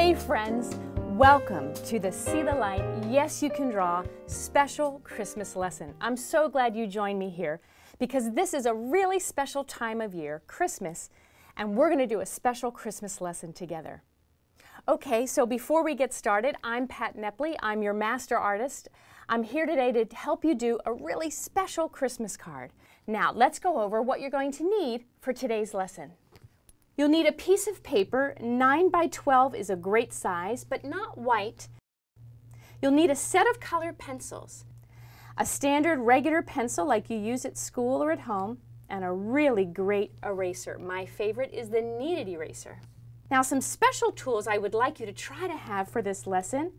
Hey friends, welcome to the See the Light, Yes You Can Draw special Christmas lesson. I'm so glad you joined me here because this is a really special time of year, Christmas, and we're going to do a special Christmas lesson together. Okay, so before we get started, I'm Pat Knepley. I'm your master artist. I'm here today to help you do a really special Christmas card. Now, let's go over what you're going to need for today's lesson. You'll need a piece of paper. 9 by 12 is a great size, but not white. You'll need a set of colored pencils, a standard regular pencil like you use at school or at home, and a really great eraser. My favorite is the kneaded eraser. Now, some special tools I would like you to try to have for this lesson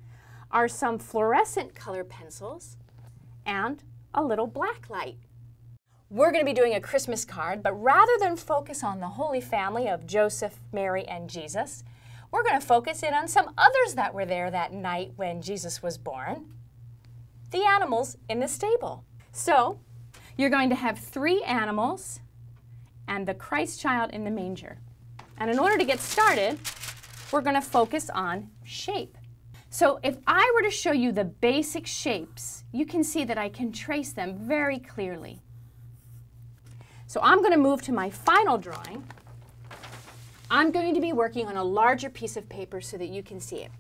are some fluorescent color pencils and a little black light. We're going to be doing a Christmas card, but rather than focus on the Holy Family of Joseph, Mary, and Jesus, we're going to focus in on some others that were there that night when Jesus was born, the animals in the stable. So, you're going to have 3 animals and the Christ child in the manger. And in order to get started, we're going to focus on shape. So if I were to show you the basic shapes, you can see that I can trace them very clearly. So I'm going to move to my final drawing. I'm going to be working on a larger piece of paper so that you can see it.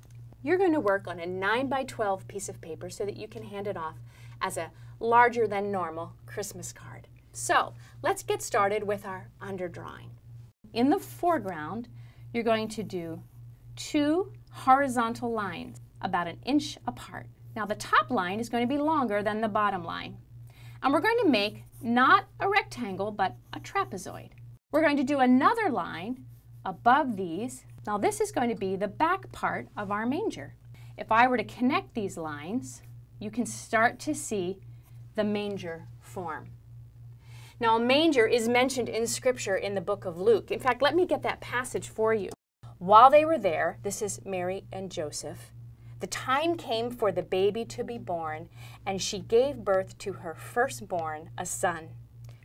You're going to work on a 9 by 12 piece of paper so that you can hand it off as a larger than normal Christmas card. So let's get started with our underdrawing. In the foreground, you're going to do 2 horizontal lines about 1 inch apart. Now the top line is going to be longer than the bottom line. And we're going to make not a rectangle, but a trapezoid. We're going to do another line above these. Now this is going to be the back part of our manger. If I were to connect these lines, you can start to see the manger form. Now a manger is mentioned in Scripture in the book of Luke. In fact, let me get that passage for you. While they were there, this is Mary and Joseph, the time came for the baby to be born, and she gave birth to her firstborn, a son.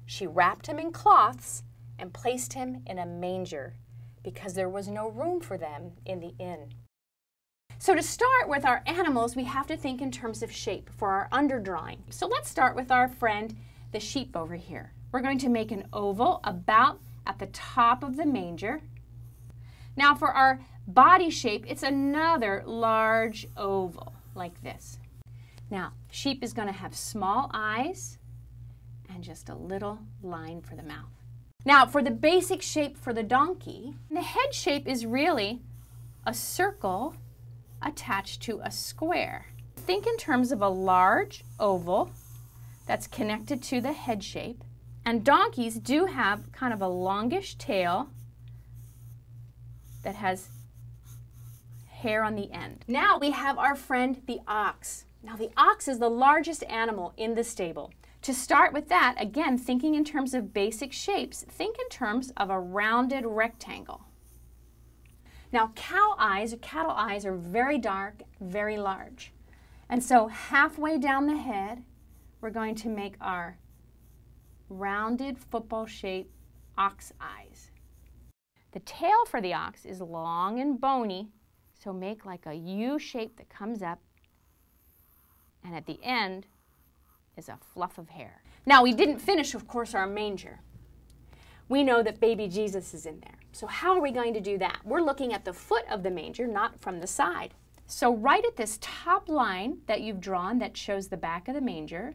She wrapped him in cloths and placed him in a manger because there was no room for them in the inn. So to start with our animals, we have to think in terms of shape for our underdrawing. So let's start with our friend, the sheep over here. We're going to make an oval about at the top of the manger. Now for our body shape, it's another large oval like this. Now, sheep is going to have small eyes and just a little line for the mouth. Now, for the basic shape for the donkey, the head shape is really a circle attached to a square. Think in terms of a large oval that's connected to the head shape. And donkeys do have kind of a longish tail that has hair on the end. Now we have our friend the ox. Now the ox is the largest animal in the stable. To start with that, again, thinking in terms of basic shapes, think in terms of a rounded rectangle. Now cow eyes or cattle eyes are very dark, very large. And so halfway down the head, we're going to make our rounded football-shaped ox eyes. The tail for the ox is long and bony, so make like a U shape that comes up, and at the end is a fluff of hair. Now we didn't finish, of course, our manger. We know that baby Jesus is in there. So how are we going to do that? We're looking at the foot of the manger, not from the side. So right at this top line that you've drawn that shows the back of the manger,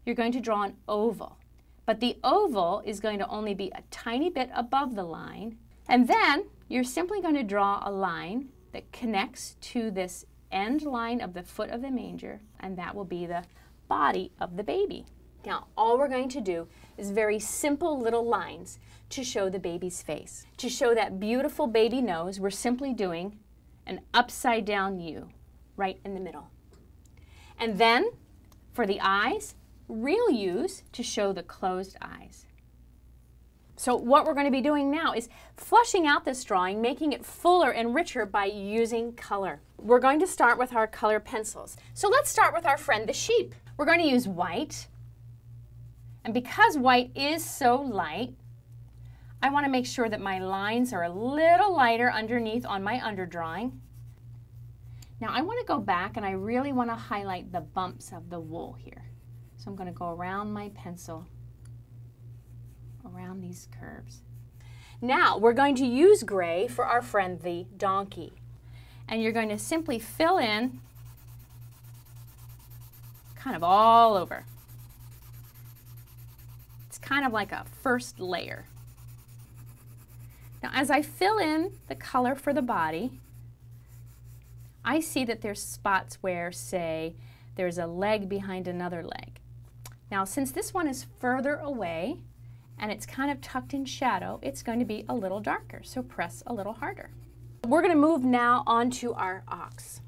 you're going to draw an oval. But the oval is going to only be a tiny bit above the line, and then you're simply going to draw a line that connects to this end line of the foot of the manger, and that will be the body of the baby. Now, all we're going to do is very simple little lines to show the baby's face. To show that beautiful baby nose, we're simply doing an upside down U right in the middle. And then, for the eyes, real U's to show the closed eyes. So what we're going to be doing now is flushing out this drawing, making it fuller and richer by using color. We're going to start with our color pencils. So let's start with our friend the sheep. We're going to use white. And because white is so light, I want to make sure that my lines are a little lighter underneath on my underdrawing. Now I want to go back and I really want to highlight the bumps of the wool here. So I'm going to go around my pencil, around these curves. Now we're going to use gray for our friend the donkey. And you're going to simply fill in kind of all over. It's kind of like a first layer. Now as I fill in the color for the body, I see that there's spots where, say, there's a leg behind another leg. Now since this one is further away and it's kind of tucked in shadow, it's going to be a little darker, so press a little harder. We're going to move now onto our ox.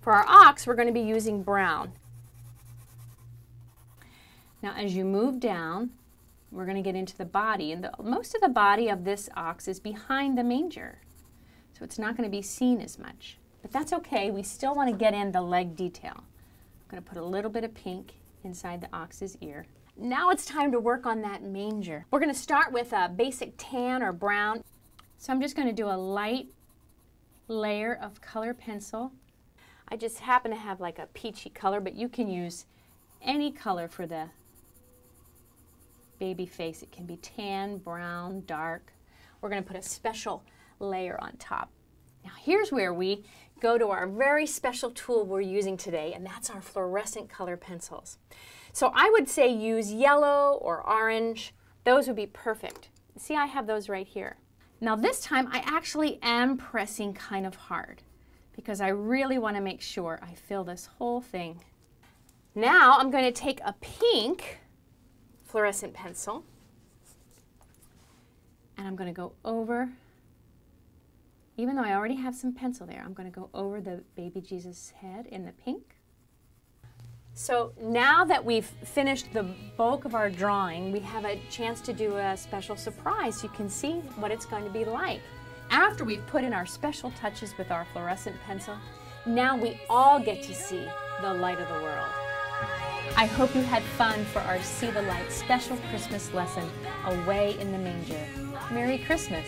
For our ox, we're going to be using brown. Now as you move down, we're going to get into the body, and most of the body of this ox is behind the manger, so it's not going to be seen as much. But that's okay, we still want to get in the leg detail. I'm going to put a little bit of pink inside the ox's ear. Now it's time to work on that manger. We're going to start with a basic tan or brown. So I'm just going to do a light layer of color pencil. I just happen to have like a peachy color, but you can use any color for the baby face. It can be tan, brown, dark. We're going to put a special layer on top. Now here's where we go to our very special tool we're using today, and that's our fluorescent color pencils. So I would say use yellow or orange. Those would be perfect. See, I have those right here. Now this time I actually am pressing kind of hard because I really want to make sure I fill this whole thing. Now I'm going to take a pink fluorescent pencil and I'm going to go over, even though I already have some pencil there, I'm going to go over the baby Jesus head in the pink. So now that we've finished the bulk of our drawing, we have a chance to do a special surprise. You can see what it's going to be like. After we've put in our special touches with our fluorescent pencil, now we all get to see the light of the world. I hope you had fun for our See the Light special Christmas lesson, Away in the Manger. Merry Christmas!